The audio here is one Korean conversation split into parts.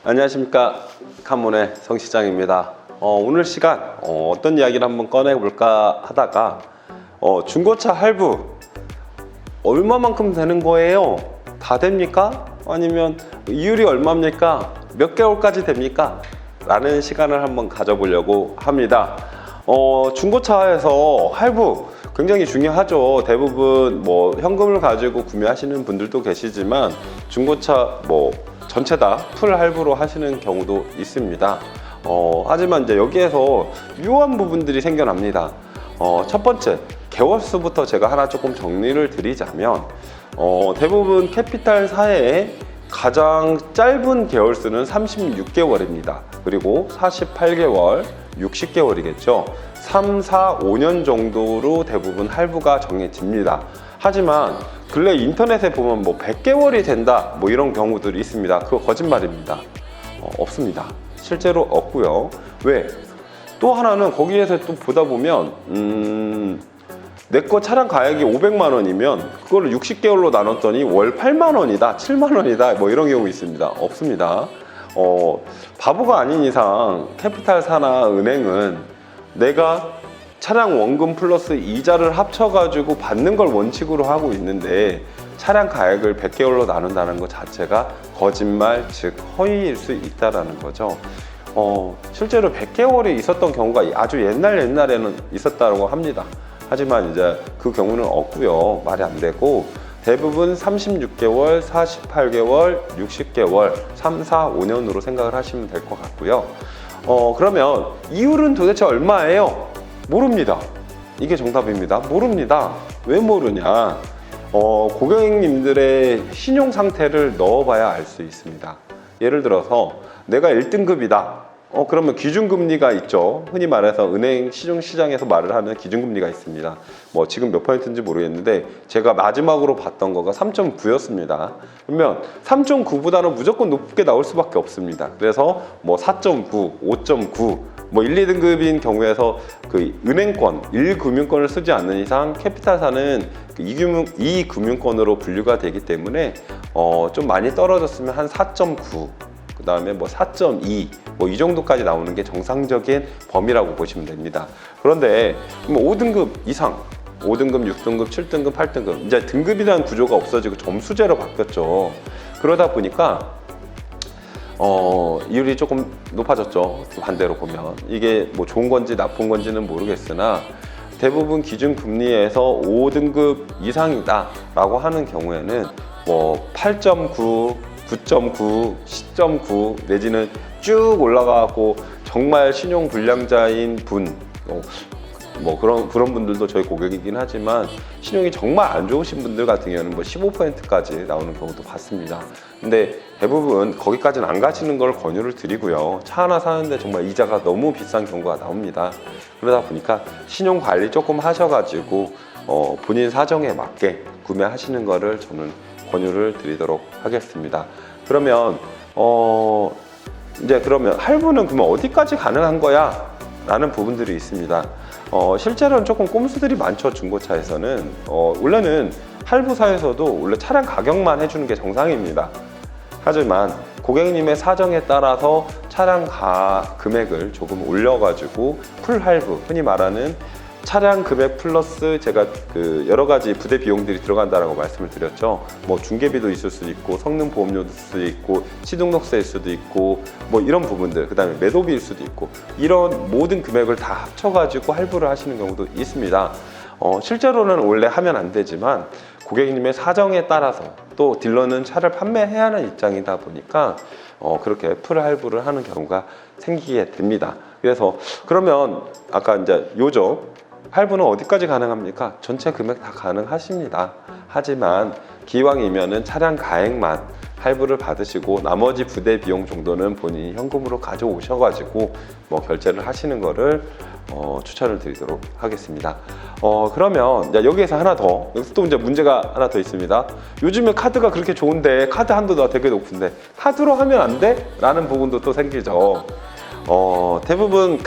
안녕하십니까, 칸몬의 성 시장입니다. 오늘 시간 어떤 이야기를 한번 꺼내볼까 하다가 중고차 할부 얼마만큼 되는 거예요? 다 됩니까? 아니면 이율이 얼마입니까? 몇 개월까지 됩니까? 라는 시간을 한번 가져보려고 합니다. 중고차에서 할부 굉장히 중요하죠. 대부분 현금을 가지고 구매하시는 분들도 계시지만 중고차 전체 다 풀 할부로 하시는 경우도 있습니다. 하지만 이제 여기에서 묘한 부분들이 생겨납니다. 첫 번째, 개월수부터 제가 하나 조금 정리를 드리자면 대부분 캐피탈 사회의 가장 짧은 개월수는 36개월입니다. 그리고 48개월, 60개월이겠죠. 3, 4, 5년 정도로 대부분 할부가 정해집니다. 하지만 근래 인터넷에 보면 100개월이 된다 이런 경우들이 있습니다. 그거 거짓말입니다. 없습니다. 실제로 없고요. 왜? 또 하나는 거기에서 또 보다 보면 내 거 차량 가액이 500만 원이면 그걸 60개월로 나눴더니 월 8만 원이다, 7만 원이다 이런 경우 있습니다. 없습니다. 바보가 아닌 이상 캐피탈사나 은행은 내가 차량 원금 플러스 이자를 합쳐가지고 받는 걸 원칙으로 하고 있는데 차량 가액을 100개월로 나눈다는 것 자체가 거짓말, 즉 허위일 수 있다는 거죠. 실제로 100개월이 있었던 경우가 아주 옛날에는 있었다고 합니다. 하지만 이제 그 경우는 없고요. 말이 안 되고 대부분 36개월, 48개월, 60개월, 3, 4, 5년으로 생각을 하시면 될 것 같고요. 그러면 이율은 도대체 얼마예요? 모릅니다. 이게 정답입니다. 모릅니다. 왜 모르냐? 고객님들의 신용 상태를 넣어봐야 알 수 있습니다. 예를 들어서 내가 1등급이다. 그러면 기준금리가 있죠. 흔히 말해서 은행 시중시장에서 말을 하는 기준금리가 있습니다. 지금 몇 퍼센트인지 모르겠는데 제가 마지막으로 봤던 거가 3.9였습니다. 그러면 3.9보다는 무조건 높게 나올 수밖에 없습니다. 그래서 4.9, 5.9 1, 2등급인 경우에서 그 은행권, 1금융권을 쓰지 않는 이상 캐피탈사는 2금융권으로 분류가 되기 때문에 좀 많이 떨어졌으면 한 4.9, 그 다음에 4.2 이 정도까지 나오는 게 정상적인 범위라고 보시면 됩니다. 그런데 5등급 이상, 5등급, 6등급, 7등급, 8등급 이제 등급이라는 구조가 없어지고 점수제로 바뀌었죠. 그러다 보니까 이율이 조금 높아졌죠. 반대로 보면 이게 좋은 건지 나쁜 건지는 모르겠으나 대부분 기준금리에서 5등급 이상이다 라고 하는 경우에는 8.9, 9.9, 10.9 내지는 쭉 올라가고 정말 신용 불량자인 분 그런 분들도 저희 고객이긴 하지만 신용이 정말 안 좋으신 분들 같은 경우는 15%까지 나오는 경우도 봤습니다. 근데 대부분 거기까지는 안 가시는 걸 권유를 드리고요. 차 하나 사는데 정말 이자가 너무 비싼 경우가 나옵니다. 그러다 보니까 신용 관리 조금 하셔가지고 본인 사정에 맞게 구매하시는 거를 저는 권유를 드리도록 하겠습니다. 그러면 그러면 할부는 그러면 어디까지 가능한 거야? 라는 부분들이 있습니다. 실제로는 조금 꼼수들이 많죠. 중고차에서는 원래는 할부사에서도 원래 차량 가격만 해주는 게 정상입니다. 하지만 고객님의 사정에 따라서 차량 금액을 조금 올려가지고 풀 할부, 흔히 말하는 차량 금액 플러스 제가 여러 가지 부대 비용들이 들어간다라고 말씀을 드렸죠. 중개비도 있을 수도 있고 성능 보험료도 있을 수도 있고 시등록세일 수도 있고 이런 부분들, 그 다음에 매도비일 수도 있고 이런 모든 금액을 다 합쳐가지고 할부를 하시는 경우도 있습니다. 실제로는 원래 하면 안 되지만 고객님의 사정에 따라서 또 딜러는 차를 판매해야 하는 입장이다 보니까 그렇게 풀 할부를 하는 경우가 생기게 됩니다. 그래서 그러면 아까 이제 요점 할부는 어디까지 가능합니까? 전체 금액 다 가능하십니다. 하지만 기왕이면은 차량 가액만 할부를 받으시고 나머지 부대 비용 정도는 본인이 현금으로 가져오셔가지고 결제를 하시는 거를 추천을 드리도록 하겠습니다. 그러면 여기에서 하나 더, 여기서 또 이제 문제가 하나 더 있습니다. 요즘에 카드가 그렇게 좋은데 카드 한도가 되게 높은데 카드로 하면 안 돼? 라는 부분도 또 생기죠. 대부분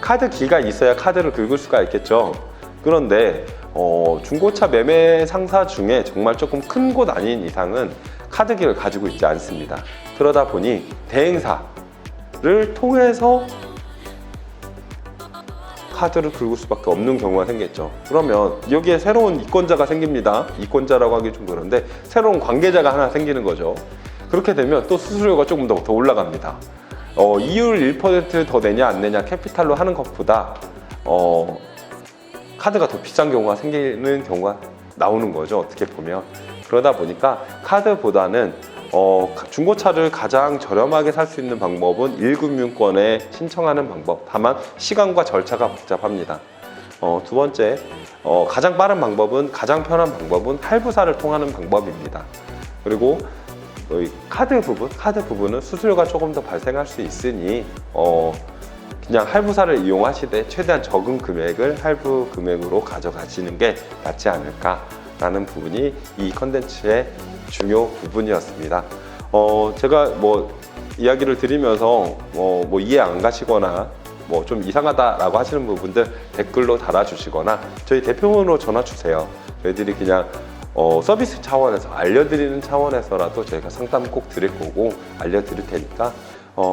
카드기가 있어야 카드를 긁을 수가 있겠죠. 그런데 중고차 매매 상사 중에 정말 조금 큰 곳 아닌 이상은 카드기를 가지고 있지 않습니다. 그러다 보니 대행사를 통해서 카드를 긁을 수밖에 없는 경우가 생겼죠. 그러면 여기에 새로운 이권자가 생깁니다. 이권자라고 하기 좀 그런데 새로운 관계자가 하나 생기는 거죠. 그렇게 되면 또 수수료가 조금 더 올라갑니다. 이율 1% 더 내냐 안 내냐 캐피탈로 하는 것보다 카드가 더 비싼 경우가 생기는 경우가 나오는 거죠. 어떻게 보면. 그러다 보니까 카드보다는 중고차를 가장 저렴하게 살 수 있는 방법은 1금융권에 신청하는 방법. 다만 시간과 절차가 복잡합니다. 두 번째, 가장 빠른 방법은, 가장 편한 방법은 할부사를 통하는 방법입니다. 그리고 카드 부분은 수수료가 조금 더 발생할 수 있으니 그냥 할부사를 이용하시되 최대한 적은 금액을 할부 금액으로 가져가시는 게 낫지 않을까라는 부분이 이 컨텐츠의 중요 부분이었습니다. 제가 이야기를 드리면서 이해 안 가시거나 좀 이상하다라고 하시는 부분들 댓글로 달아주시거나 저희 대표번호로 전화 주세요. 저희들이 그냥 서비스 차원에서 알려드리는 차원에서라도 저희가 상담 꼭 드릴 거고 알려드릴 테니까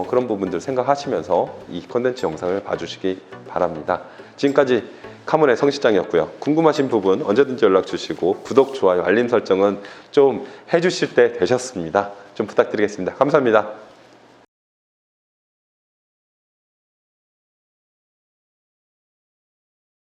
그런 부분들 생각하시면서 이 컨텐츠 영상을 봐주시기 바랍니다. 지금까지 카문의 성실장이었고요. 궁금하신 부분 언제든지 연락 주시고 구독, 좋아요, 알림 설정은 좀 해주실 때 되셨습니다. 좀 부탁드리겠습니다. 감사합니다.